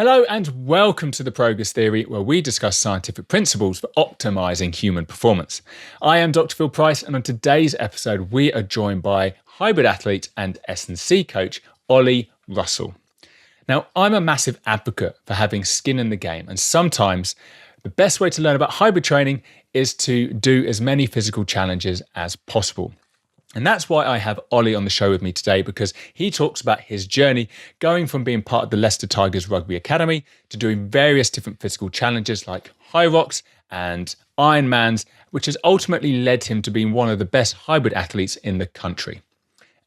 Hello and welcome to the Progress Theory, where we discuss scientific principles for optimizing human performance. I am Dr. Phil Price, and on today's episode, we are joined by hybrid athlete and S&C coach, Ollie Russell. Now, I'm a massive advocate for having skin in the game, and sometimes the best way to learn about hybrid training is to do as many physical challenges as possible. And that's why I have Ollie on the show with me today, because he talks about his journey going from being part of the Leicester Tigers Rugby Academy to doing various different physical challenges like Hyrox and Ironmans, which has ultimately led him to being one of the best hybrid athletes in the country.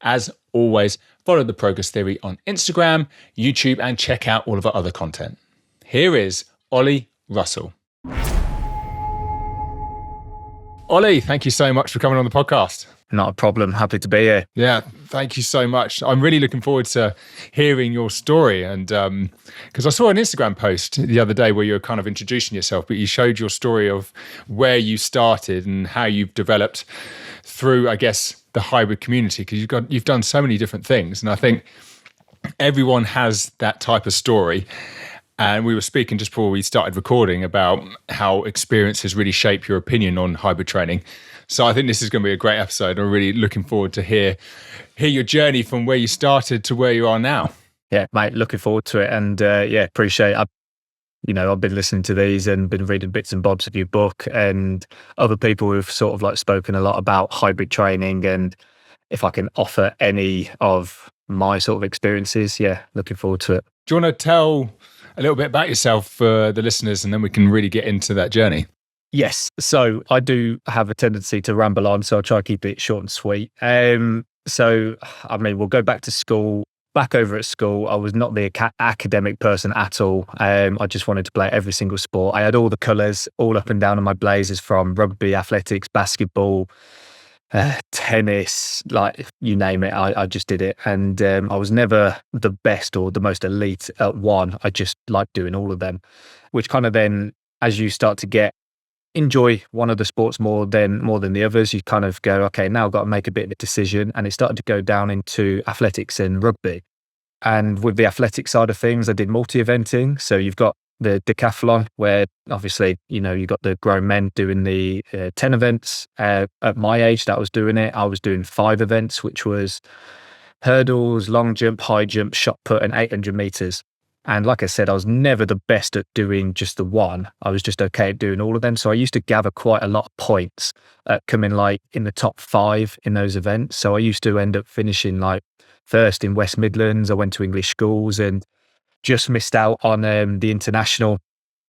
As always, follow the Progress Theory on Instagram, YouTube, and check out all of our other content. Here is Ollie Russell. Ollie, thank you so much for coming on the podcast. Not a problem. Happy to be here. Yeah, thank you so much. I'm really looking forward to hearing your story. And because I saw an Instagram post the other day where you were kind of introducing yourself, but you showed your story of where you started and how you've developed through, I guess, the hybrid community, because you've done so many different things. And I think everyone has that type of story. And we were speaking just before we started recording about how experiences really shape your opinion on hybrid training. So I think this is going to be a great episode. I'm really looking forward to hear your journey from where you started to where you are now. Yeah, mate, looking forward to it. And appreciate it. I've been listening to these and been reading bits and bobs of your book and other people who've sort of like spoken a lot about hybrid training. And if I can offer any of my sort of experiences, looking forward to it. Do you want to tell a little bit about yourself for the listeners, and then we can really get into that journey? Yes. So I do have a tendency to ramble on, so I'll try to keep it short and sweet. We'll go back to school. Back over at school, I was not the academic person at all. I just wanted to play every single sport. I had all the colours all up and down on my blazers, from rugby, athletics, basketball, tennis, like you name it. I just did it. And I was never the best or the most elite at one. I just liked doing all of them, which kind of then, as you start to enjoy one of the sports more than the others, you kind of go, okay, now I've got to make a bit of a decision. And it started to go down into athletics and rugby. And with the athletic side of things, I did multi-eventing. So you've got the decathlon, where obviously, you've got the grown men doing the 10 events. At my age that I was doing it, I was doing 5 events, which was hurdles, long jump, high jump, shot put, and 800 meters. And like I said, I was never the best at doing just the one. I was just okay at doing all of them. So I used to gather quite a lot of points, coming like in the top 5 in those events. So I used to end up finishing like first in West Midlands. I went to English schools and just missed out on the international,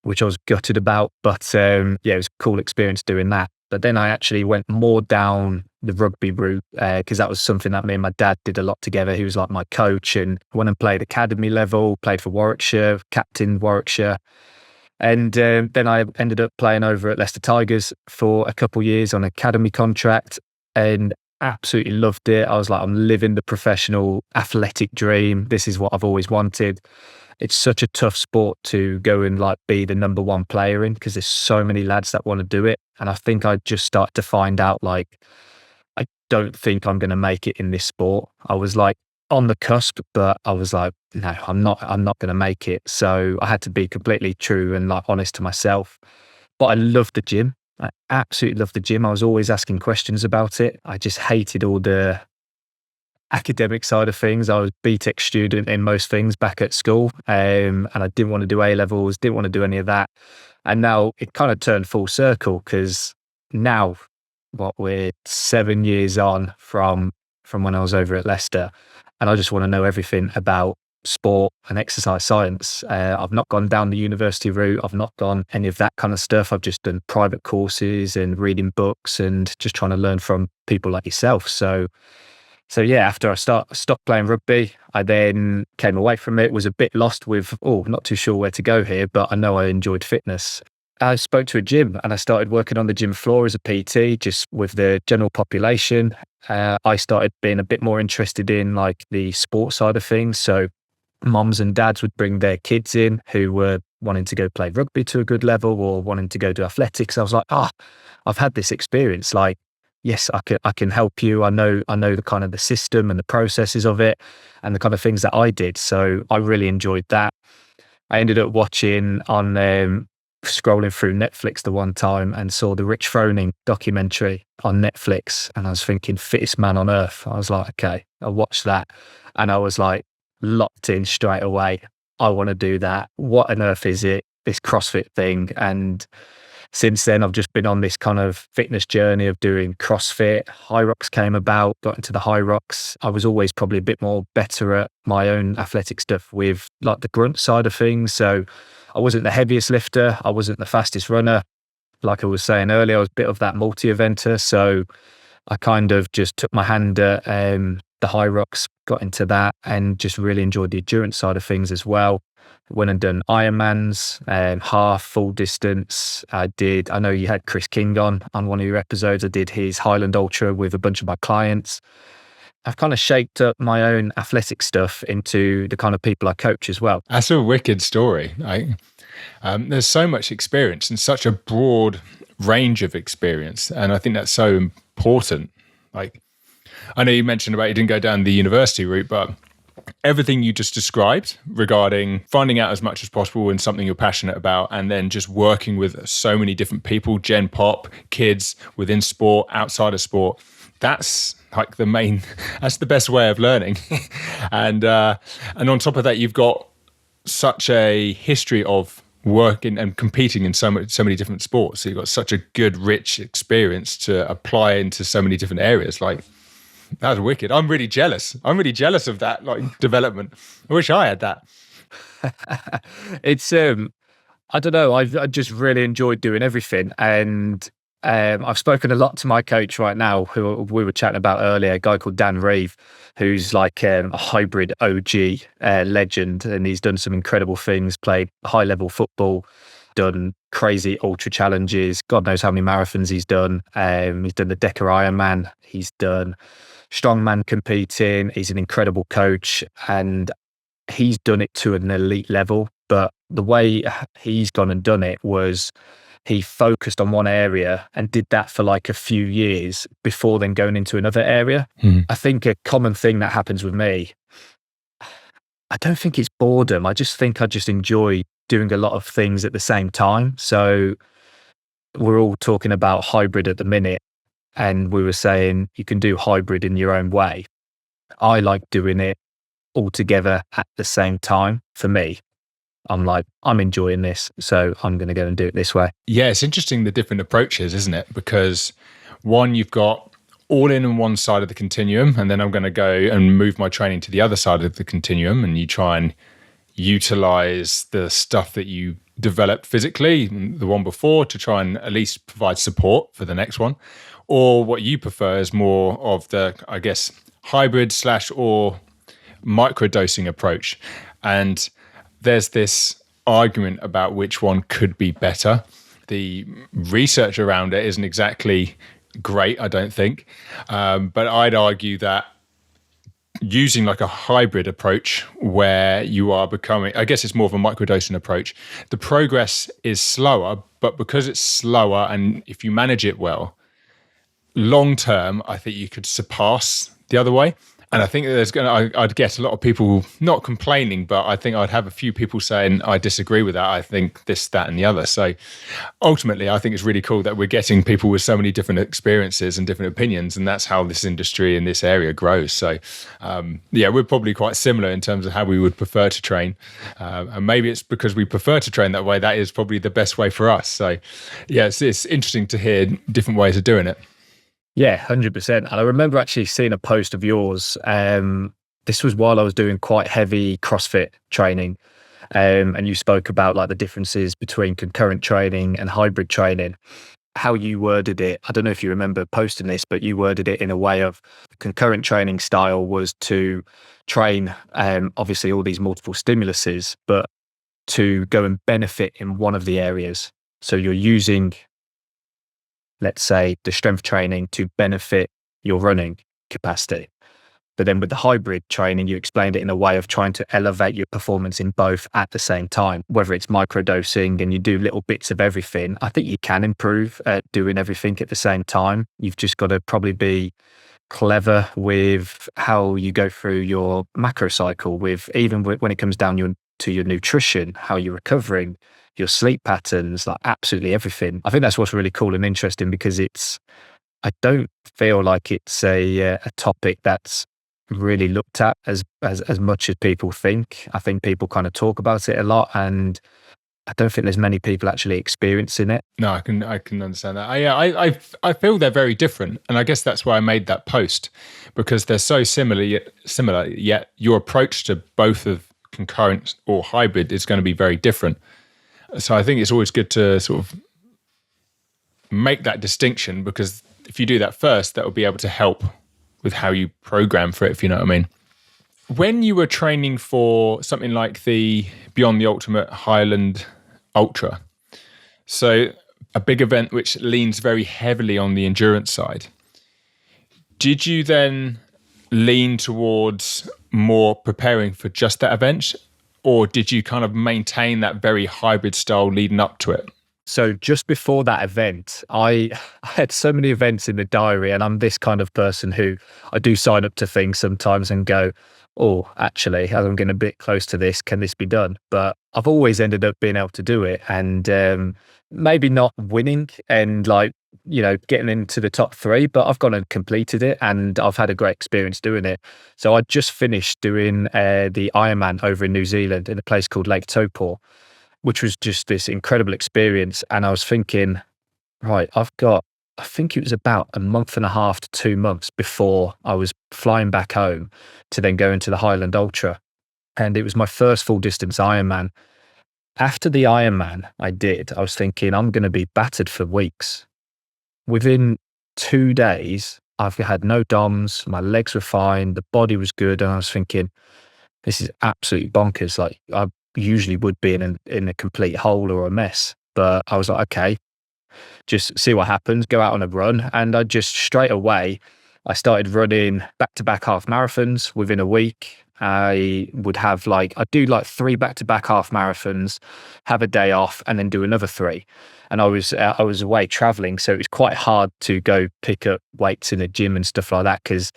which I was gutted about. But it was a cool experience doing that. But then I actually went more down the rugby route, because that was something that me and my dad did a lot together. He was like my coach, and I went and played academy level, played for Warwickshire, captained Warwickshire. And then I ended up playing over at Leicester Tigers for a couple of years on academy contract and absolutely loved it. I was like, I'm living the professional athletic dream. This is what I've always wanted. It's such a tough sport to go and like be the number one player in, because there's so many lads that want to do it. And I think I just started to find out, like, I don't think I'm going to make it in this sport. I was like on the cusp, but I was like, no, I'm not going to make it. So I had to be completely true and like honest to myself. But I loved the gym. I absolutely loved the gym. I was always asking questions about it. I just hated all the academic side of things. I was BTEC student in most things back at school, and I didn't want to do A-levels, didn't want to do any of that. And now it kind of turned full circle, because now we're 7 years on from when I was over at Leicester, and I just want to know everything about sport and exercise science. I've not gone down the university route. I've not done any of that kind of stuff. I've just done private courses and reading books and just trying to learn from people like yourself. So after I stopped playing rugby, I then came away from it, was a bit lost with, not too sure where to go here, but I know I enjoyed fitness. I spoke to a gym and I started working on the gym floor as a PT, just with the general population. I started being a bit more interested in like the sports side of things. So mums and dads would bring their kids in who were wanting to go play rugby to a good level or wanting to go do athletics. I was like, I've had this experience. Like, yes, I can help you. I know the kind of the system and the processes of it and the kind of things that I did. So I really enjoyed that. I ended up watching on scrolling through Netflix the one time and saw the Rich Froning documentary on Netflix, and I was thinking fittest man on earth. I was like, okay, I'll watch that, and I was like locked in straight away. I want to do that. What on earth is it? This CrossFit thing. And since then, I've just been on this kind of fitness journey of doing CrossFit. Hyrox came about, got into the Hyrox. I was always probably a bit more better at my own athletic stuff with like the grunt side of things. So I wasn't the heaviest lifter. I wasn't the fastest runner. Like I was saying earlier, I was a bit of that multi-eventer. So I kind of just took my hand at the Hyrox, got into that, and just really enjoyed the endurance side of things as well. Went and done Ironmans, half, full distance. I know you had Chris King on one of your episodes. I did his Highland Ultra with a bunch of my clients. I've kind of shaped up my own athletic stuff into the kind of people I coach as well. That's a wicked story. There's so much experience and such a broad range of experience. And I think that's so important. Like, I know you mentioned about you didn't go down the university route, but everything you just described regarding finding out as much as possible in something you're passionate about, and then just working with so many different people, Gen Pop, kids within sport, outside of sport, that's like that's the best way of learning. And on top of that, you've got such a history of working and competing in so many different sports. So you've got such a good, rich experience to apply into so many different areas. Like, that's wicked. I'm really jealous. Of that like development. I wish I had that. It's I don't know. I just really enjoyed doing everything, and I've spoken a lot to my coach right now, who we were chatting about earlier, a guy called Dan Reeve, who's like a hybrid OG legend, and he's done some incredible things. Played high level football, done crazy ultra challenges. God knows how many marathons he's done. He's done the Decker Ironman. He's done strongman competing. He's an incredible coach, and he's done it to an elite level. But the way he's gone and done it was he focused on one area and did that for like a few years before then going into another area. I think a common thing that happens with me, I don't think it's boredom. I just think I just enjoy doing a lot of things at the same time. So we're all talking about hybrid at the minute, and we were saying you can do hybrid in your own way. I like doing it all together at the same time. For me, I'm like, I'm enjoying this, so I'm going to go and do it this way. Yeah, it's interesting, the different approaches, isn't it? Because one, you've got all in on one side of the continuum, and then I'm going to go and move my training to the other side of the continuum, and you try and utilize the stuff that you developed physically, the one before, to try and at least provide support for the next one. Or what you prefer is more of the, I guess, hybrid / or microdosing approach. And there's this argument about which one could be better. The research around it isn't exactly great, I don't think. But I'd argue that using like a hybrid approach where you are becoming, I guess it's more of a microdosing approach, the progress is slower, but because it's slower and if you manage it well, long term, I think you could surpass the other way. And I think that I'd get a lot of people not complaining, but I think I'd have a few people saying, I disagree with that. I think this, that, and the other. So ultimately, I think it's really cool that we're getting people with so many different experiences and different opinions. And that's how this industry in this area grows. So yeah, we're probably quite similar in terms of how we would prefer to train. And maybe it's because we prefer to train that way. That is probably the best way for us. So yeah, it's interesting to hear different ways of doing it. Yeah, 100%. And I remember actually seeing a post of yours. This was while I was doing quite heavy CrossFit training. And you spoke about like the differences between concurrent training and hybrid training. How you worded it, I don't know if you remember posting this, but you worded it in a way of concurrent training style was to train obviously all these multiple stimuluses, but to go and benefit in one of the areas. So you're using, let's say, the strength training to benefit your running capacity. But then with the hybrid training, you explained it in a way of trying to elevate your performance in both at the same time, whether it's microdosing and you do little bits of everything. I think you can improve at doing everything at the same time. You've just got to probably be clever with how you go through your macro cycle, with even when it comes down to your nutrition, how you're recovering, your sleep patterns, like absolutely everything. I think that's what's really cool and interesting, because I don't feel like it's a topic that's really looked at as much as people think. I think people kind of talk about it a lot, and I don't think there's many people actually experiencing it. No, I can understand that. I feel they're very different, and I guess that's why I made that post, because they're so similar. Yet your approach to both of concurrent or hybrid is going to be very different. So I think it's always good to sort of make that distinction, because if you do that first, that will be able to help with how you program for it, if you know what I mean. When you were training for something like the Beyond the Ultimate Highland Ultra, so a big event which leans very heavily on the endurance side, did you then lean towards more preparing for just that event, or did you kind of maintain that very hybrid style leading up to it? So just before that event, I had so many events in the diary, and I'm this kind of person who I do sign up to things sometimes and go, oh, actually, I'm getting a bit close to this. Can this be done? But I've always ended up being able to do it, and maybe not winning and getting into the top 3, but I've gone and completed it, and I've had a great experience doing it. So I just finished doing the Ironman over in New Zealand in a place called Lake Taupo, which was just this incredible experience. And I was thinking, right, I think it was about a month and a half to 2 months before I was flying back home to then go into the Highland Ultra. And it was my first full distance Ironman. After the Ironman I was thinking, I'm going to be battered for weeks. Within 2 days, I've had no DOMs, my legs were fine, the body was good. And I was thinking, this is absolutely bonkers. Like, I usually would be in a complete hole or a mess. But I was like, okay, just see what happens, go out on a run. And I just straight away, I started running back-to-back half marathons within a week. I'd do 3 back-to-back half marathons, have a day off, and then do another 3. And I was away traveling, so it was quite hard to go pick up weights in a gym and stuff like that, because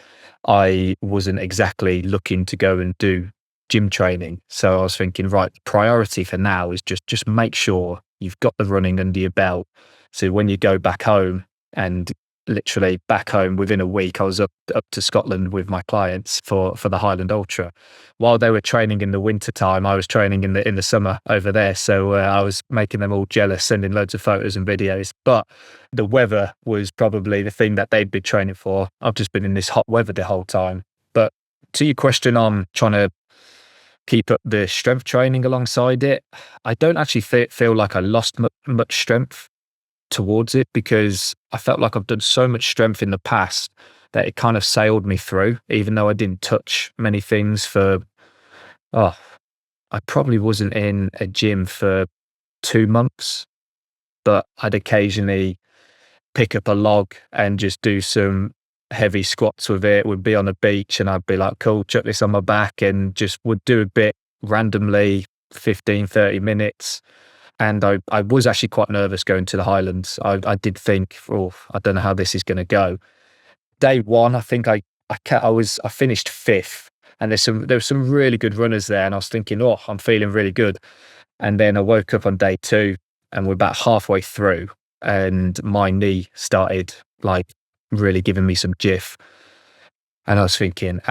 I wasn't exactly looking to go and do gym training. So I was thinking, right, the priority for now is just make sure you've got the running under your belt. So when you go back home, and literally back home within a week, I was up to Scotland with my clients for the Highland Ultra. While they were training in the winter time, I was training in the summer over there. So I was making them all jealous, sending loads of photos and videos. But the weather was probably the thing that they'd been training for. I've just been in this hot weather the whole time. But to your question on trying to keep up the strength training alongside it, I don't actually feel like I lost much strength towards it, because I felt like I've done so much strength in the past that it kind of sailed me through, even though I didn't touch many things I probably wasn't in a gym for 2 months, but I'd occasionally pick up a log and just do some heavy squats with it. Would be on a beach and I'd be like, cool, chuck this on my back, and just would do a bit randomly, 15, 30 minutes. And I was actually quite nervous going to the Highlands. I did think, I don't know how this is going to go. Day 1, I think I finished 5th, and there were some really good runners there, and I was thinking, I'm feeling really good. And then I woke up on day 2, and we're about halfway through, and my knee started really giving me some jiff, and I was thinking,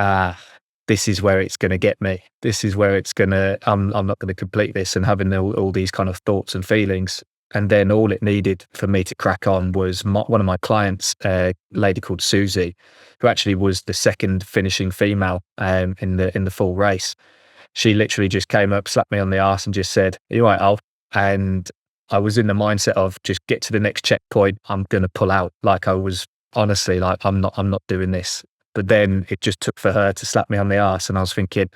this is where it's going to get me. This is where I'm not going to complete this, and having all these kind of thoughts and feelings. And then all it needed for me to crack on was one of my clients, a lady called Susie, who actually was the second finishing female in the full race. She literally just came up, slapped me on the arse and just said, "Are you all right, Al?" And I was in the mindset of just get to the next checkpoint. I'm going to pull out. I was honestly I'm not doing this. But then it just took for her to slap me on the arse, and I was thinking,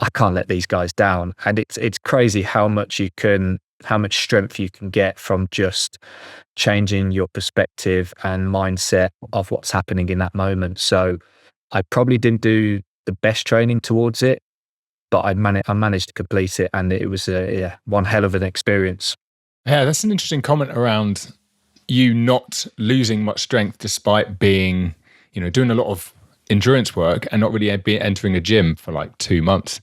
I can't let these guys down. And it's crazy how much strength you can get from just changing your perspective and mindset of what's happening in that moment. So I probably didn't do the best training towards it, but I managed to complete it, and it was one hell of an experience. Yeah, that's an interesting comment around you not losing much strength despite being, doing a lot of endurance work and not really entering a gym for 2 months.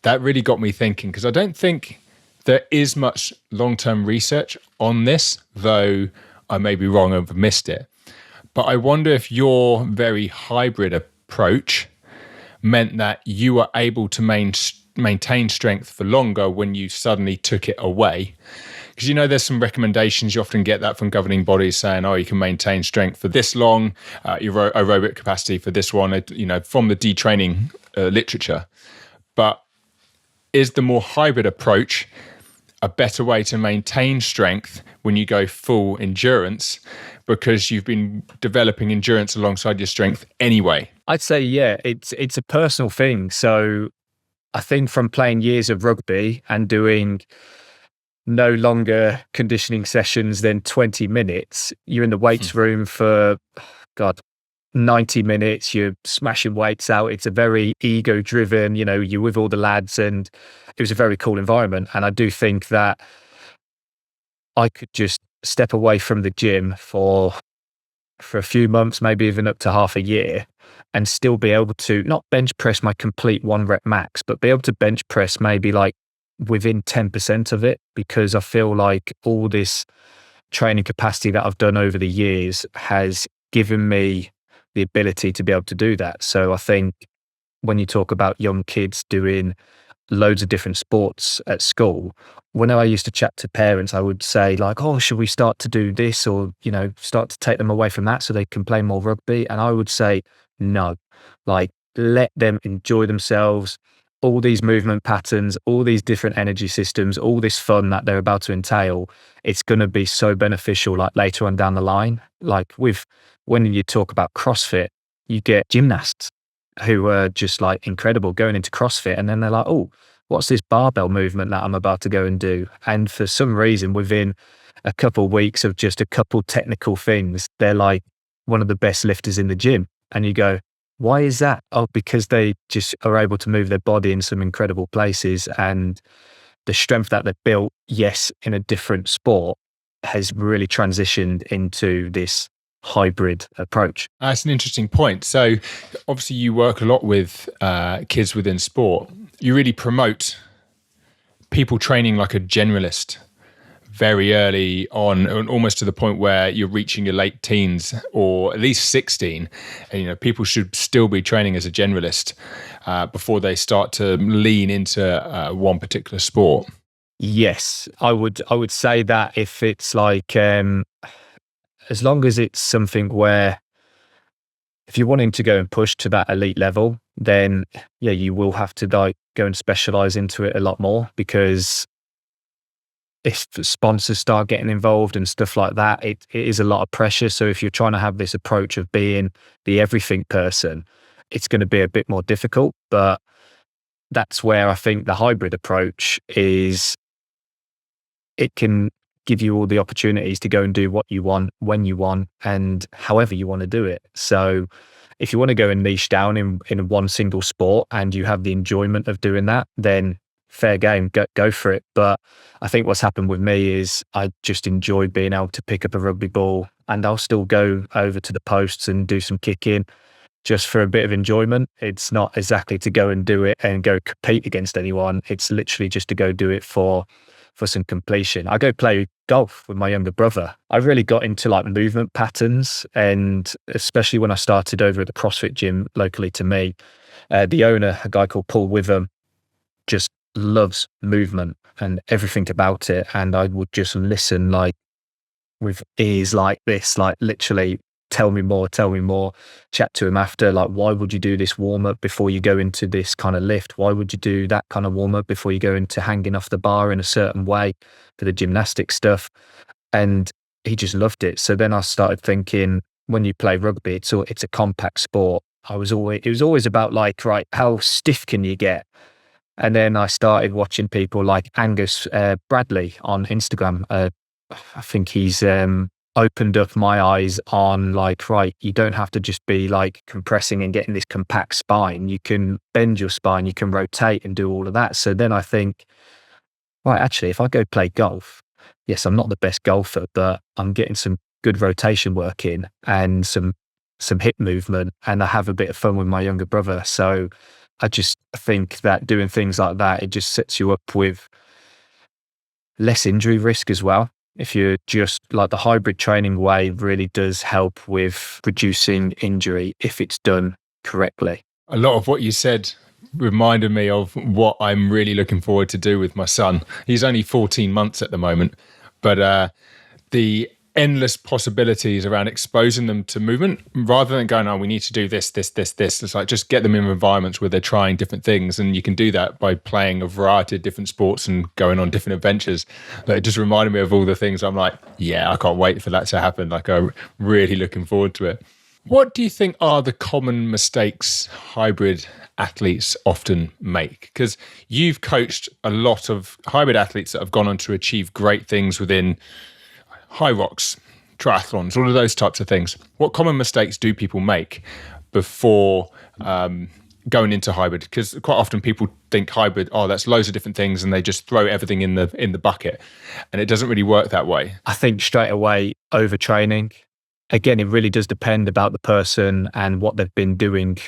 That really got me thinking, because I don't think there is much long-term research on this, though I may be wrong and have missed it. But I wonder if your very hybrid approach meant that you were able to maintain strength for longer when you suddenly took it away. Because, you know, there's some recommendations, you often get that from governing bodies saying, oh, you can maintain strength for this long, your aerobic capacity for this one, you know, from the detraining literature. But is the more hybrid approach a better way to maintain strength when you go full endurance, because you've been developing endurance alongside your strength anyway? I'd say, yeah, it's a personal thing. So I think from playing years of rugby and doing no longer conditioning sessions than 20 minutes, you're in the weights room for, 90 minutes, you're smashing weights out. It's a very ego driven, you know, you're with all the lads, and it was a very cool environment. And I do think that I could just step away from the gym for a few months, maybe even up to half a year, and still be able to not bench press my complete 1 rep max, but be able to bench press maybe like within 10% of it, because I feel like all this training capacity that I've done over the years has given me the ability to be able to do that. So I think when you talk about young kids doing loads of different sports at school, when I used to chat to parents, I would say like, oh, should we start to do this, or, you know, start to take them away from that so they can play more rugby? And I would say, no, like, let them enjoy themselves, all these movement patterns, all these different energy systems, all this fun that they're about to entail. It's going to be so beneficial, like later on down the line. Like when you talk about CrossFit, you get gymnasts who are just like incredible going into CrossFit, and then they're like, oh, what's this barbell movement that I'm about to go and do? And for some reason, within a couple of weeks of just a couple technical things, they're like one of the best lifters in the gym. And you go, why is that? Oh, because they just are able to move their body in some incredible places, and the strength that they've built, yes, in a different sport, has really transitioned into this hybrid approach. That's an interesting point. So obviously you work a lot with kids within sport. You really promote people training like a generalist very early on, and almost to the point where you're reaching your late teens or at least 16. And, you know, people should still be training as a generalist before they start to lean into one particular sport. Yes, I would say that if it's like, as long as it's something where if you're wanting to go and push to that elite level, then yeah, you will have to like go and specialize into it a lot more, because if sponsors start getting involved and stuff like that, it is a lot of pressure. So if you're trying to have this approach of being the everything person, it's going to be a bit more difficult. But that's where I think the hybrid approach is, it can give you all the opportunities to go and do what you want, when you want, and however you want to do it. So if you want to go and niche down in one single sport and you have the enjoyment of doing that, then fair game, go for it. But I think what's happened with me is I just enjoy being able to pick up a rugby ball, and I'll still go over to the posts and do some kicking just for a bit of enjoyment. It's not exactly to go and do it and go compete against anyone. It's literally just to go do it for some completion. I go play golf with my younger brother. I really got into like movement patterns, and especially when I started over at the CrossFit gym locally to me, the owner, a guy called Paul Witham, just loves movement and everything about it. And I would just listen like with ears like this, like literally tell me more, chat to him after, like, why would you do this warm up before you go into this kind of lift? Why would you do that kind of warm up before you go into hanging off the bar in a certain way for the gymnastic stuff? And he just loved it. So then I started thinking, when you play rugby, it's a compact sport. It was always about like, right, how stiff can you get? And then I started watching people like Angus Bradley on Instagram. I think he's opened up my eyes on like, right, you don't have to just be like compressing and getting this compact spine. You can bend your spine, you can rotate and do all of that. So then I think, right, actually, if I go play golf, yes, I'm not the best golfer, but I'm getting some good rotation work in and some hip movement, and I have a bit of fun with my younger brother. So I just think that doing things like that, it just sets you up with less injury risk as well. If you're just like the hybrid training way really does help with reducing injury if it's done correctly. A lot of what you said reminded me of what I'm really looking forward to do with my son. He's only 14 months at the moment, but the endless possibilities around exposing them to movement rather than going, oh, we need to do this. It's like just get them in environments where they're trying different things. And you can do that by playing a variety of different sports and going on different adventures. But it just reminded me of all the things I'm like, yeah, I can't wait for that to happen. Like, I'm really looking forward to it. What do you think are the common mistakes hybrid athletes often make? Because you've coached a lot of hybrid athletes that have gone on to achieve great things within Hyrox, triathlons, all of those types of things. What common mistakes do people make before going into hybrid? Because quite often people think hybrid, oh, that's loads of different things, and they just throw everything in the bucket, and it doesn't really work that way. I think straight away overtraining. Again, it really does depend about the person and what they've been doing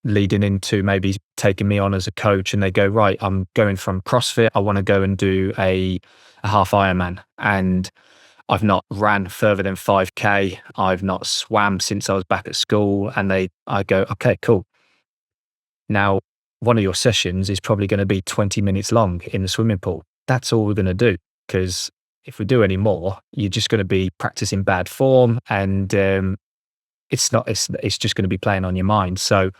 leading into maybe taking me on as a coach, and they go, right, I'm going from CrossFit, I want to go and do a half Ironman, and I've not ran further than 5K. I've not swam since I was back at school. And I go, okay, cool. Now, one of your sessions is probably going to be 20 minutes long in the swimming pool. That's all we're going to do. Because if we do any more, you're just going to be practicing bad form, and it's just going to be playing on your mind. So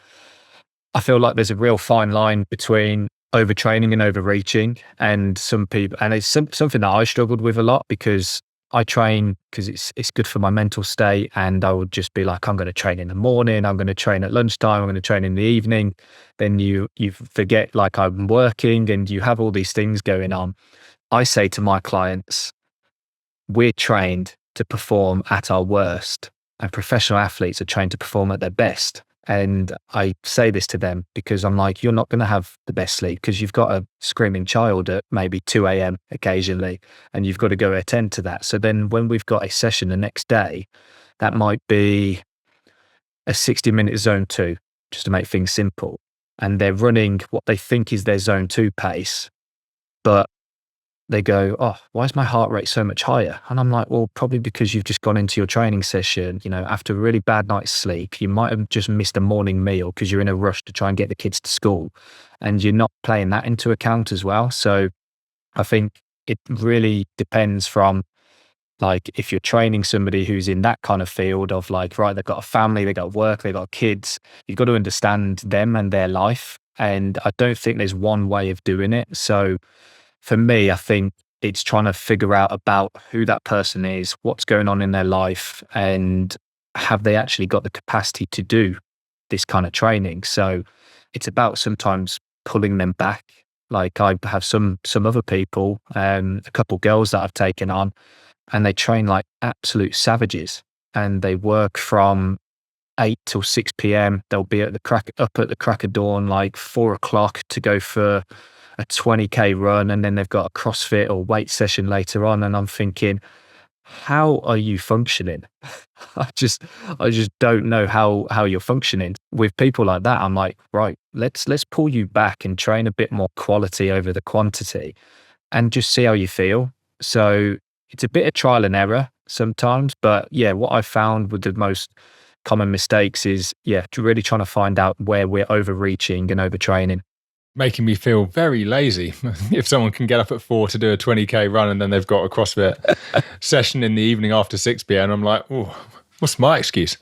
I feel like there's a real fine line between overtraining and overreaching. And some people, and it's something that I struggled with a lot, because I train because it's good for my mental state, and I would just be like, I'm going to train in the morning, I'm going to train at lunchtime, I'm going to train in the evening. Then you forget like I'm working, and you have all these things going on. I say to my clients, we're trained to perform at our worst, and professional athletes are trained to perform at their best. And I say this to them because I'm like, you're not going to have the best sleep because you've got a screaming child at maybe 2 a.m. occasionally, and you've got to go attend to that. So then when we've got a session the next day, that might be a 60-minute zone 2, just to make things simple. And they're running what they think is their zone 2 pace, but they go, oh, why is my heart rate so much higher? And I'm like, well, probably because you've just gone into your training session, after a really bad night's sleep. You might have just missed a morning meal because you're in a rush to try and get the kids to school, and you're not playing that into account as well. So I think it really depends from, like, if you're training somebody who's in that kind of field of like, right, they've got a family, they've got work, they've got kids, you've got to understand them and their life. And I don't think there's one way of doing it. So for me, I think it's trying to figure out about who that person is, what's going on in their life, and have they actually got the capacity to do this kind of training. So it's about sometimes pulling them back. Like I have some other people, a couple girls that I've taken on, and they train like absolute savages, and they work from 8 till 6 p.m. They'll be up at the crack of dawn, like 4 o'clock, to go for a 20K run, and then they've got a CrossFit or weight session later on. And I'm thinking, how are you functioning? I just don't know how you're functioning. With people like that, I'm like, right, let's pull you back and train a bit more quality over the quantity, and just see how you feel. So it's a bit of trial and error sometimes, but yeah, what I found with the most common mistakes is, really trying to find out where we're overreaching and overtraining. Making me feel very lazy. If someone can get up at 4 to do a 20K run, and then they've got a CrossFit session in the evening after 6 p.m, I'm like, oh, what's my excuse?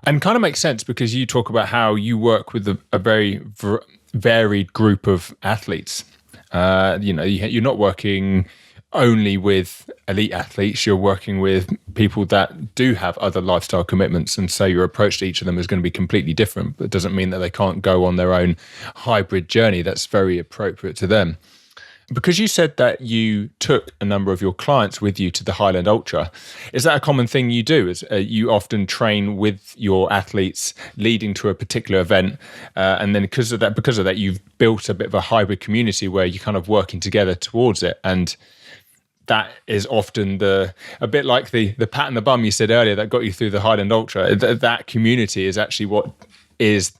And kind of makes sense, because you talk about how you work with a very varied group of athletes. You're not working only with elite athletes, you're working with people that do have other lifestyle commitments, and so your approach to each of them is going to be completely different. But it doesn't mean that they can't go on their own hybrid journey that's very appropriate to them. Because you said that you took a number of your clients with you to the Highland Ultra, is that a common thing you do? Is you often train with your athletes leading to a particular event, and then because of that, you've built a bit of a hybrid community where you're kind of working together towards it? And that is often a bit like the pat on the bum you said earlier that got you through the Highland Ultra. That community is actually what is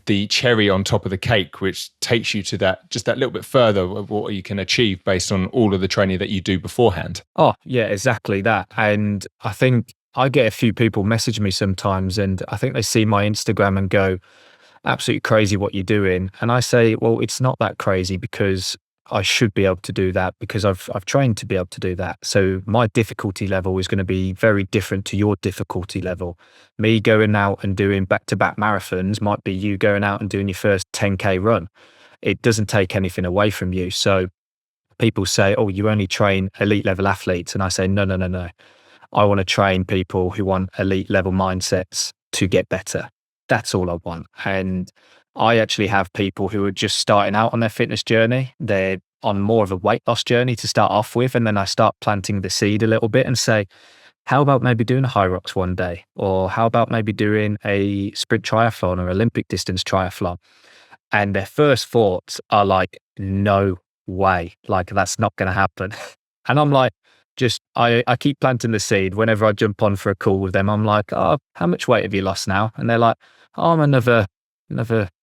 the cherry on top of the cake, which takes you to that little bit further of what you can achieve based on all of the training that you do beforehand. Oh, yeah, exactly that. And I think I get a few people message me sometimes, and I think they see my Instagram and go, absolutely crazy what you're doing. And I say, well, it's not that crazy because I should be able to do that because I've trained to be able to do that. So my difficulty level is going to be very different to your difficulty level. Me going out and doing back-to-back marathons might be you going out and doing your first 10K run. It doesn't take anything away from you. So people say, oh, you only train elite level athletes. And I say, no, no, no, no. I want to train people who want elite level mindsets to get better. That's all I want. And I actually have people who are just starting out on their fitness journey. They're on more of a weight loss journey to start off with. And then I start planting the seed a little bit and say, how about maybe doing a Hyrox one day? Or how about maybe doing a sprint triathlon or Olympic distance triathlon? And their first thoughts are like, no way, like that's not going to happen. And I'm like, I keep planting the seed. Whenever I jump on for a call with them, I'm like, oh, how much weight have you lost now? And they're like, oh, I'm another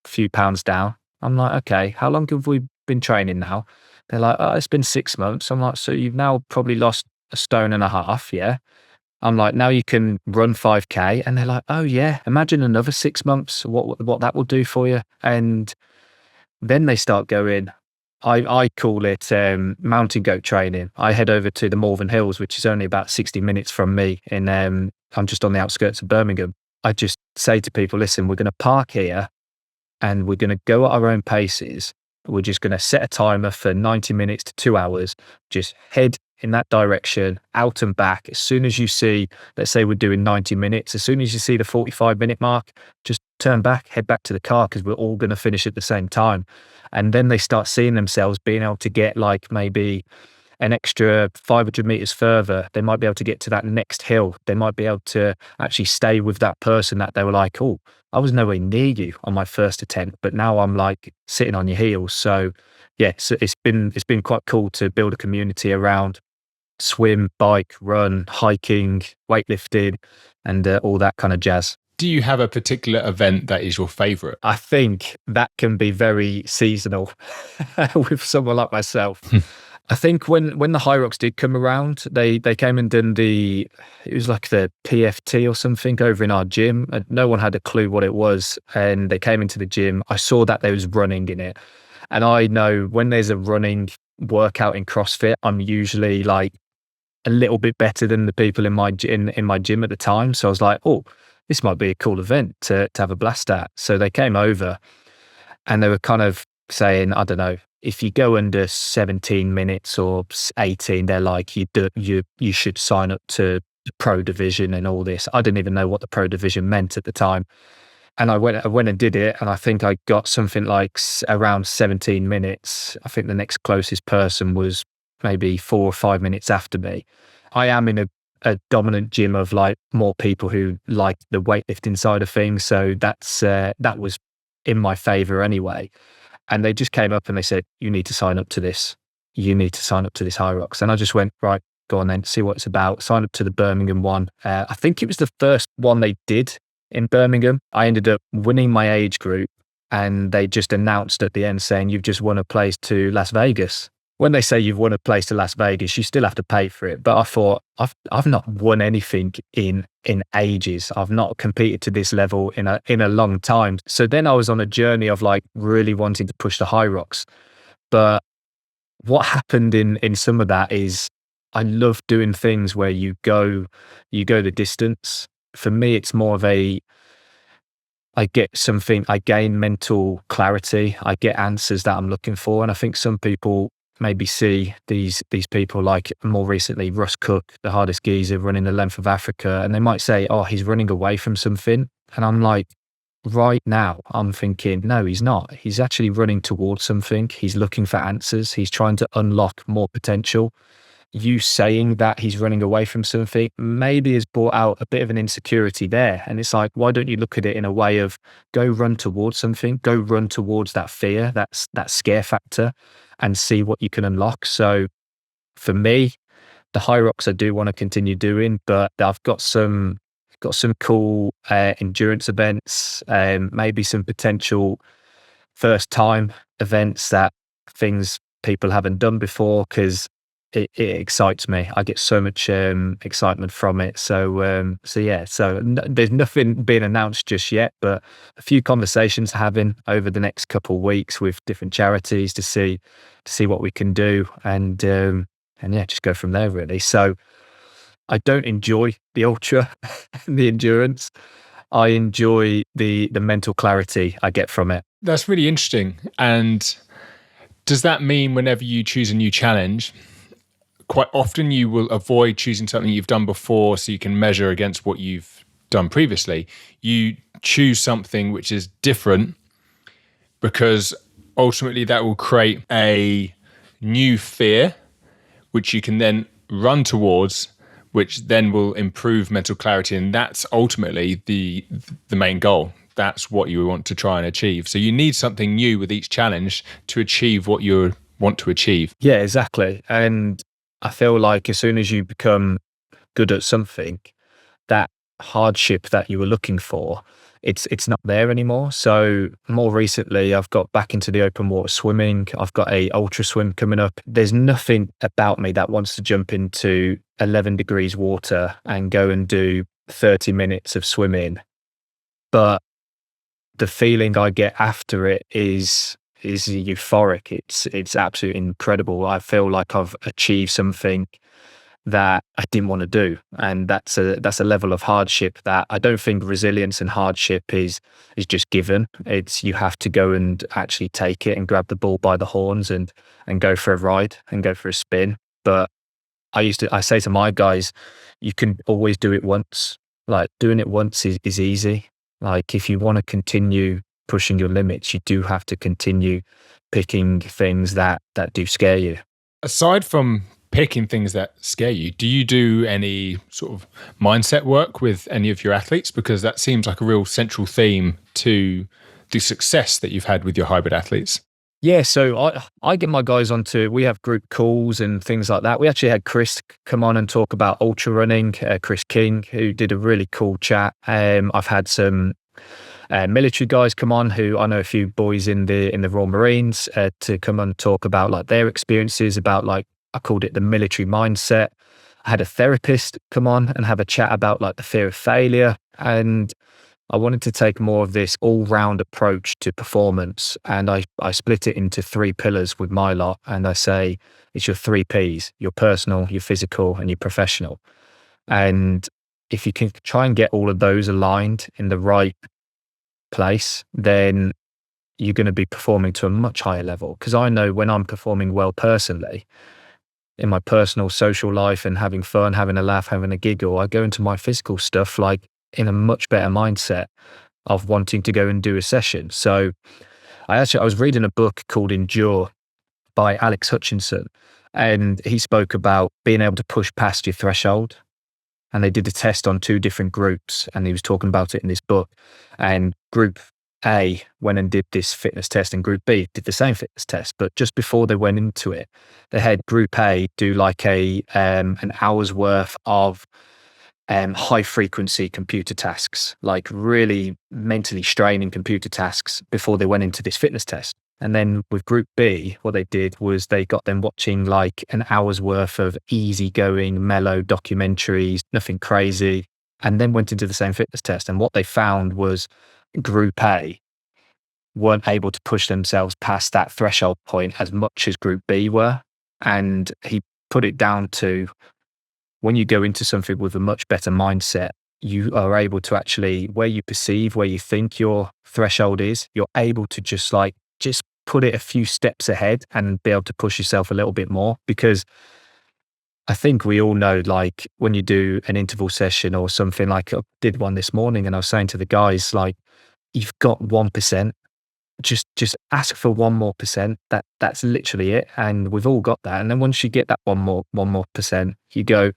few pounds down. I'm like, okay, how long have we been training now? They're like, oh, it's been 6 months. I'm like, so you've now probably lost 1.5 stone, yeah? I'm like, now you can run 5K. And they're like, oh yeah, imagine another 6 months, what that will do for you. And then they start going, I call it mountain goat training. I head over to the Malvern Hills, which is only about 60 minutes from me. I'm just on the outskirts of Birmingham. I just say to people, listen, we're going to park here and we're going to go at our own paces. We're just going to set a timer for 90 minutes to 2 hours. Just head in that direction, out and back. As soon as you see, let's say we're doing 90 minutes, as soon as you see the 45-minute mark, just turn back, head back to the car because we're all going to finish at the same time. And then they start seeing themselves being able to get like maybe an extra 500 meters further. They might be able to get to that next hill. They might be able to actually stay with that person that they were like, oh, I was nowhere near you on my first attempt, but now I'm like sitting on your heels. So yeah, so it's been quite cool to build a community around swim, bike, run, hiking, weightlifting, and all that kind of jazz. Do you have a particular event that is your favorite? I think that can be very seasonal with someone like myself. I think when the Hyrox did come around, they came and done it was like the PFT or something over in our gym. And no one had a clue what it was. And they came into the gym. I saw that there was running in it. And I know when there's a running workout in CrossFit, I'm usually like a little bit better than the people in my gym at the time. So I was like, oh, this might be a cool event to have a blast at. So they came over and they were kind of saying, I don't know, if you go under 17 minutes or 18, they're like, you should sign up to the pro division and all this. I didn't even know what the pro division meant at the time. And I went and did it. And I think I got something like around 17 minutes. I think the next closest person was maybe 4 or 5 minutes after me. I am in a dominant gym of like more people who like the weightlifting side of things. So that was in my favor anyway. And they just came up and they said, you need to sign up to this. You need to sign up to this Hyrox. And I just went, right, go on then, see what it's about. Sign up to the Birmingham one. I think it was the first one they did in Birmingham. I ended up winning my age group and they just announced at the end saying, you've just won a place to Las Vegas. When they say you've won a place to Las Vegas, you still have to pay for it. But I thought, I've not won anything in ages. I've not competed to this level in a long time. So then I was on a journey of like really wanting to push the Hyrox. But what happened in some of that is I love doing things where you go the distance. For me, it's more of I gain mental clarity. I get answers that I'm looking for. And I think some people maybe see these people like more recently, Russ Cook, the hardest geezer running the length of Africa. And they might say, oh, he's running away from something. And I'm like, right now, I'm thinking, no, he's not. He's actually running towards something. He's looking for answers. He's trying to unlock more potential. You saying that he's running away from something maybe has brought out a bit of an insecurity there. And it's like, why don't you look at it in a way of go run towards something, go run towards that fear, that scare factor and see what you can unlock. So for me, the Hyrox I do want to continue doing, but I've got some got some cool endurance events, maybe some potential first time events, that things people haven't done before, because it excites me. I get so much excitement from it. So there's nothing being announced just yet, but a few conversations having over the next couple of weeks with different charities to see what we can do, and yeah, just go from there really. So I don't enjoy the ultra and the endurance. I enjoy the mental clarity I get from it. That's really interesting. And does that mean whenever you choose a new challenge, quite often you will avoid choosing something you've done before so you can measure against what you've done previously? You choose something which is different because ultimately that will create a new fear, which you can then run towards, which then will improve mental clarity. And that's ultimately the main goal. That's what you want to try and achieve. So you need something new with each challenge to achieve what you want to achieve. Yeah, exactly. And I feel like as soon as you become good at something, that hardship that you were looking for, it's not there anymore. So more recently, I've got back into the open water swimming. I've got a ultra swim coming up. There's nothing about me that wants to jump into 11 degrees water and go and do 30 minutes of swimming. But the feeling I get after it is euphoric. It's absolutely incredible. I feel like I've achieved something that I didn't want to do, and that's a level of hardship that I don't think resilience and hardship is just given. It's you have to go and actually take it and grab the bull by the horns and go for a ride and go for a spin. But I say to my guys, you can always do it once. Like doing it once is easy. Like if you want to continue pushing your limits, you do have to continue picking things that do scare you. Aside from picking things that scare you, do you do any sort of mindset work with any of your athletes? Because that seems like a real central theme to the success that you've had with your hybrid athletes. Yeah, so I get my guys onto, we have group calls and things like that. We actually had Chris come on and talk about ultra running, Chris King, who did a really cool chat. I've had some military guys come on, who I know a few boys in the Royal Marines, to come and talk about like their experiences about, like, I called it the military mindset. I had a therapist come on and have a chat about like the fear of failure. And I wanted to take more of this all-round approach to performance. And I split it into 3 pillars with my lot. And I say it's your 3 Ps, your personal, your physical, and your professional. And if you can try and get all of those aligned in the right place, then you're going to be performing to a much higher level. Because I know when I'm performing well personally, in my personal social life and having fun, having a laugh, having a giggle, I go into my physical stuff like in a much better mindset of wanting to go and do a session. So I was reading a book called Endure by Alex Hutchinson, and he spoke about being able to push past your threshold. And they did a test on 2 different groups, and he was talking about it in this book. And group A went and did this fitness test, and group B did the same fitness test. But just before they went into it, they had group A do like an hour's worth of high frequency computer tasks, like really mentally straining computer tasks before they went into this fitness test. And then with group B, what they did was they got them watching like an hour's worth of easygoing, mellow documentaries, nothing crazy, and then went into the same fitness test. And what they found was group A weren't able to push themselves past that threshold point as much as group B were. And he put it down to, when you go into something with a much better mindset, you are able to actually, where you think your threshold is, you're able to just put it a few steps ahead and be able to push yourself a little bit more. Because I think we all know, like when you do an interval session or something, like I did one this morning, and I was saying to the guys, like, you've got 1%, just ask for 1 more percent. That's literally it. And we've all got that. And then once you get that 1 more percent, you go,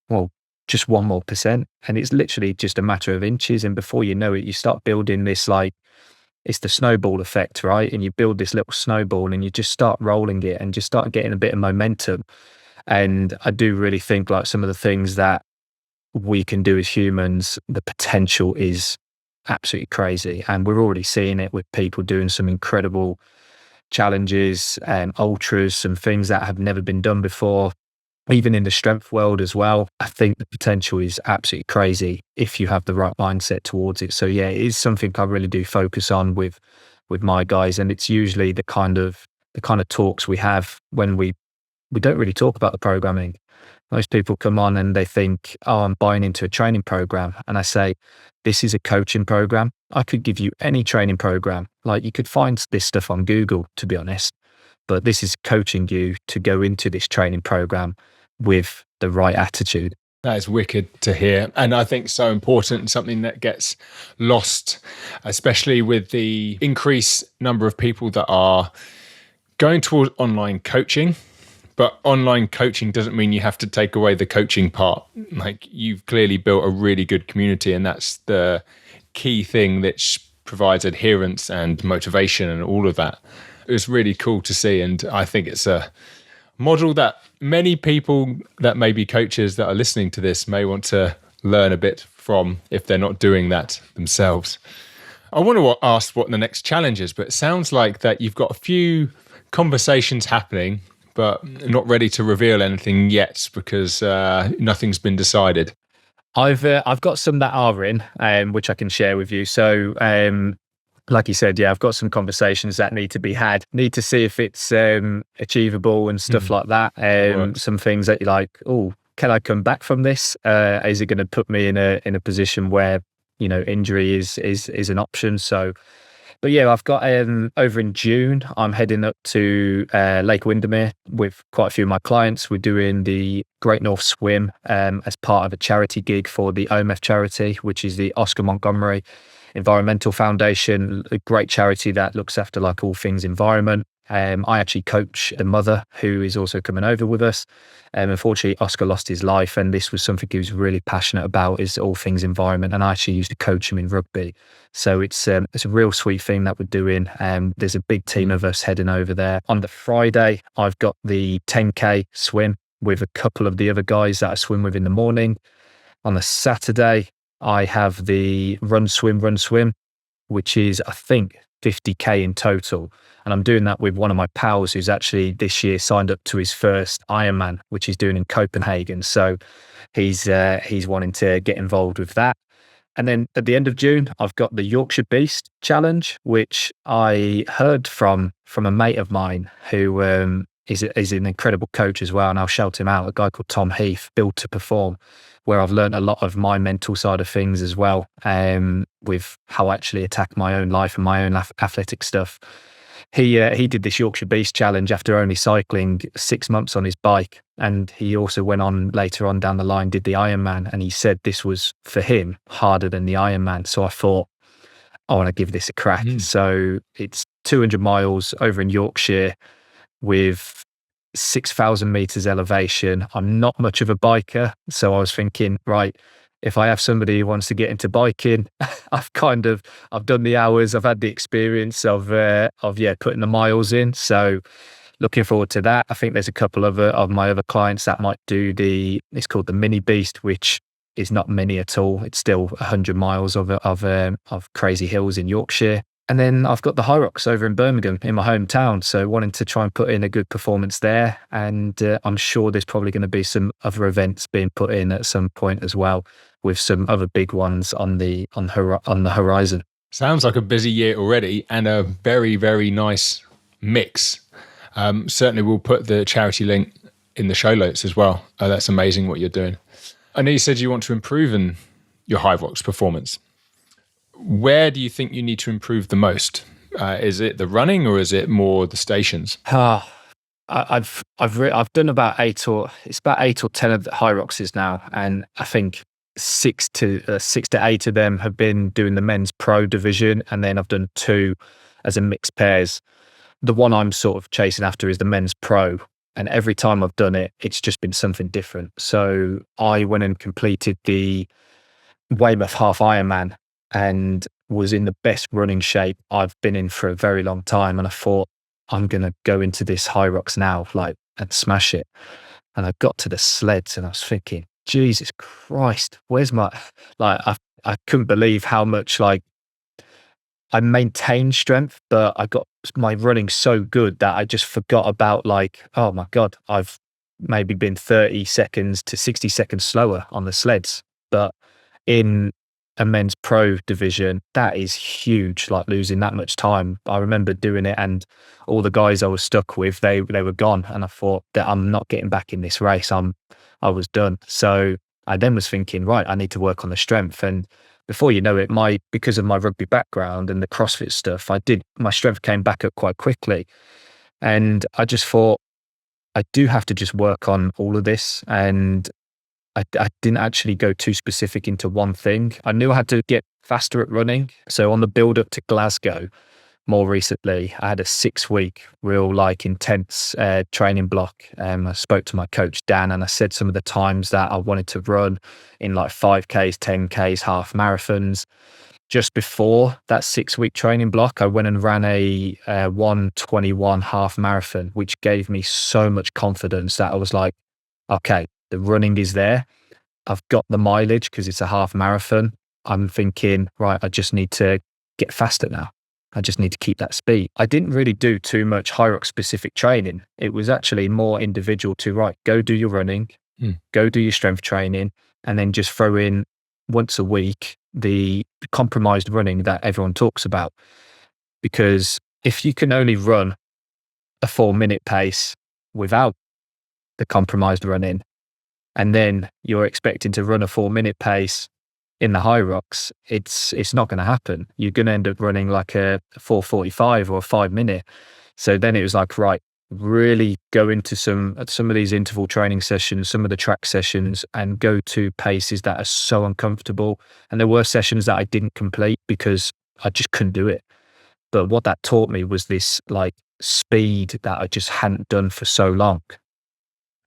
well, just 1 more percent. And it's literally just a matter of inches. And before you know it, you start building this, like, it's the snowball effect, right? And you build this little snowball and you just start rolling it and just start getting a bit of momentum. And I do really think like some of the things that we can do as humans, the potential is absolutely crazy. And we're already seeing it with people doing some incredible challenges and ultras, some things that have never been done before, even in the strength world as well. I think the potential is absolutely crazy if you have the right mindset towards it. So yeah, it is something I really do focus on with my guys. And it's usually the kind of talks we have when we don't really talk about the programming. Most people come on and they think, oh, I'm buying into a training program. And I say, this is a coaching program. I could give you any training program. Like, you could find this stuff on Google, to be honest. But this is coaching you to go into this training program with the right attitude. That is wicked to hear. And I think so important, and something that gets lost, especially with the increased number of people that are going towards online coaching. But online coaching doesn't mean you have to take away the coaching part. Like, you've clearly built a really good community, and that's the key thing that provides adherence and motivation and all of that. It was really cool to see, and I think it's a model that many people that may be coaches that are listening to this may want to learn a bit from if they're not doing that themselves. I want to ask what the next challenge is, but it sounds like that you've got a few conversations happening, but not ready to reveal anything yet because nothing's been decided. I've got some that are in, which I can share with you. So, like you said, yeah, I've got some conversations that need to be had. Need to see if it's achievable and stuff like that. Some things that you're like, oh, can I come back from this? Is it going to put me in a position where, you know, injury is an option? So. But yeah, I've got over in June, I'm heading up to Lake Windermere with quite a few of my clients. We're doing the Great North Swim as part of a charity gig for the OMF charity, which is the Oscar Montgomery Environmental Foundation, a great charity that looks after like all things environment. I actually coach the mother who is also coming over with us. Unfortunately, Oscar lost his life, and this was something he was really passionate about, is all things environment. And I actually used to coach him in rugby. So it's a real sweet thing that we're doing. There's a big team of us heading over there. On the Friday, I've got the 10K swim with a couple of the other guys that I swim with in the morning. On the Saturday, I have the run, swim, which is, I think, 50K in total. And I'm doing that with one of my pals who's actually this year signed up to his first Ironman, which he's doing in Copenhagen. So he's wanting to get involved with that. And then at the end of June, I've got the Yorkshire Beast Challenge, which I heard from a mate of mine who is an incredible coach as well. And I'll shout him out, a guy called Tom Heath, Built to Perform, where I've learned a lot of my mental side of things as well, with how I actually attack my own life and my own athletic stuff. He did this Yorkshire Beast Challenge after only cycling 6 months on his bike. And he also went on later on down the line, did the Ironman. And he said this was, for him, harder than the Ironman. So I thought, I want to give this a crack. So it's 200 miles over in Yorkshire with 6,000 meters elevation. I'm not much of a biker. So I was thinking, right, if I have somebody who wants to get into biking, I've done the hours, I've had the experience of putting the miles in. So looking forward to that. I think there's a couple of my other clients that might do it's called the Mini Beast, which is not mini at all. It's still 100 miles of crazy hills in Yorkshire. And then I've got the Hyrox over in Birmingham in my hometown. So wanting to try and put in a good performance there. And I'm sure there's probably going to be some other events being put in at some point as well, with some other big ones on the horizon. Sounds like a busy year already, and a very, very nice mix. Certainly we'll put the charity link in the show notes as well. That's amazing what you're doing. I know you said you want to improve in your Hyrox performance. Where do you think you need to improve the most? Is it the running, or is it more the stations? I've done about 8 or 10 of the Hyroxes now, and I think 6 to 8 of them have been doing the men's pro division, and then I've done 2 as a mixed pairs. The one I'm sort of chasing after is the men's pro, and every time I've done it, it's just been something different. So I went and completed the Weymouth Half Ironman and was in the best running shape I've been in for a very long time. And I thought, I'm going to go into this Hyrox now, and smash it. And I got to the sleds and I was thinking, Jesus Christ, where's my, like, I couldn't believe how much, like, I maintained strength, but I got my running so good that I just forgot about, like, oh my God, I've maybe been 30 seconds to 60 seconds slower on the sleds. But in a men's pro division, that is huge, like losing that much time. I remember doing it, and all the guys I was stuck with, they were gone. And I thought that I'm not getting back in this race. I was done. So I then was thinking, right, I need to work on the strength. And before you know it, because of my rugby background and the CrossFit stuff, my strength came back up quite quickly. And I just thought, I do have to just work on all of this. And I didn't actually go too specific into one thing. I knew I had to get faster at running. So on the build up to Glasgow, more recently, I had a 6-week real, like, intense training block. I spoke to my coach, Dan, and I said some of the times that I wanted to run in, like, 5Ks, 10Ks, half marathons. Just before that 6-week training block, I went and ran a 1:21 half marathon, which gave me so much confidence that I was like, okay, the running is there. I've got the mileage because it's a half marathon. I'm thinking, right, I just need to get faster now. I just need to keep that speed. I didn't really do too much Hyrox specific training. It was actually more individual to, right, go do your running, go do your strength training, and then just throw in once a week the compromised running that everyone talks about. Because if you can only run a 4-minute pace without the compromised running, and then you're expecting to run a 4-minute pace in the Hyrox, it's not going to happen. You're going to end up running like a 4:45 or a 5-minute. So then it was like, right, really go into some of these interval training sessions, some of the track sessions, and go to paces that are so uncomfortable. And there were sessions that I didn't complete because I just couldn't do it. But what that taught me was this, like, speed that I just hadn't done for so long.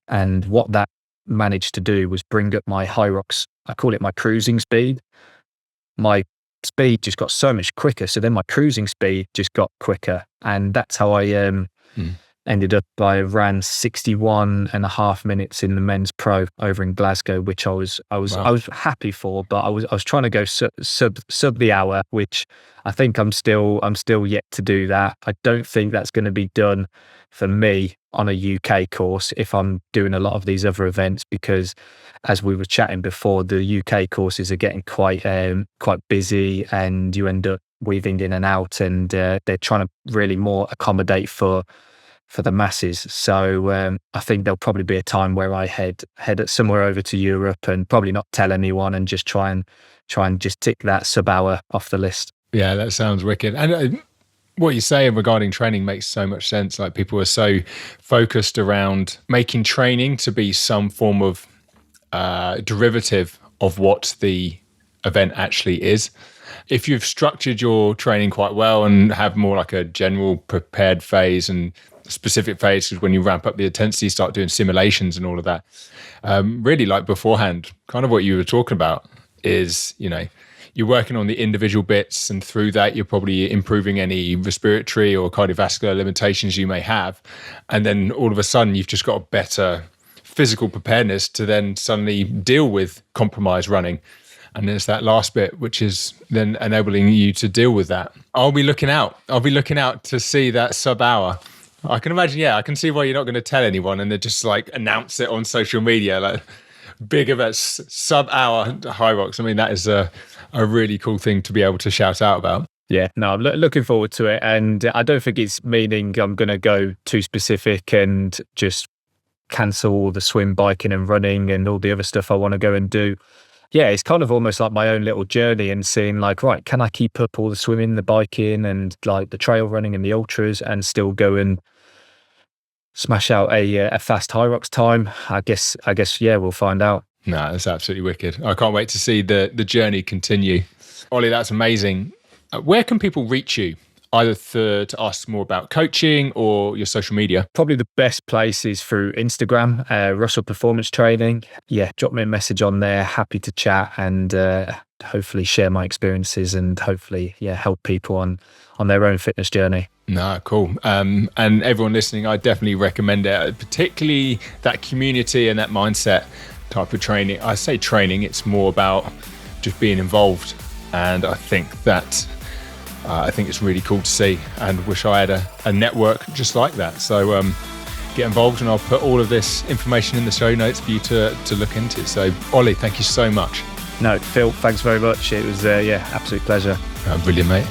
And what that managed to do was bring up my Hyrox. I call it my cruising speed. My speed just got so much quicker. So then my cruising speed just got quicker. And that's how I ended up, I ran 61 and a half minutes in the men's pro over in Glasgow, which I was happy for, but I was trying to go sub the hour, which I think I'm still yet to do that. I don't think that's going to be done for me on a UK course if I'm doing a lot of these other events, because as we were chatting before, the UK courses are getting quite busy, and you end up weaving in and out, and they're trying to really more accommodate for the masses. So I think there'll probably be a time where I head somewhere over to Europe and probably not tell anyone, and just try and just tick that sub-hour off the list. Yeah, that sounds wicked. And what you say regarding training makes so much sense. Like, people are so focused around making training to be some form of derivative of what the event actually is. If you've structured your training quite well and have more like a general prepared phase and specific phase, because when you ramp up the intensity, start doing simulations and all of that, really, like beforehand, kind of what you were talking about is, you're working on the individual bits, and through that you're probably improving any respiratory or cardiovascular limitations you may have, and then all of a sudden you've just got a better physical preparedness to then suddenly deal with compromised running. And there's that last bit, which is then enabling you to deal with that. I'll be looking out to see that sub-hour. I can imagine, I can see why you're not going to tell anyone, and then just like announce it on social media, like big events, sub-hour Hyrox. I mean, that is a really cool thing to be able to shout out about. Yeah, no, I'm looking forward to it. And I don't think it's meaning I'm going to go too specific and just cancel all the swim, biking and running and all the other stuff I want to go and do. Yeah, it's kind of almost like my own little journey, and seeing like, right, can I keep up all the swimming, the biking and like the trail running and the ultras, and still go and smash out a fast Hyrox time? I guess, yeah, we'll find out. No, that's absolutely wicked. I can't wait to see the journey continue. Ollie, that's amazing. Where can people reach you, either to ask more about coaching or your social media? Probably the best place is through Instagram, Russell Performance Training. Yeah, drop me a message on there. Happy to chat and hopefully share my experiences, and hopefully, help people on their own fitness journey. No, cool. And everyone listening, I definitely recommend it, particularly that community and that mindset type of training. I say training, it's more about just being involved. And I think it's really cool to see, and wish I had a network just like that. So get involved, and I'll put all of this information in the show notes for you to look into. So Ollie, thank you so much. No, Phil, thanks very much. It was absolute pleasure. Brilliant, mate.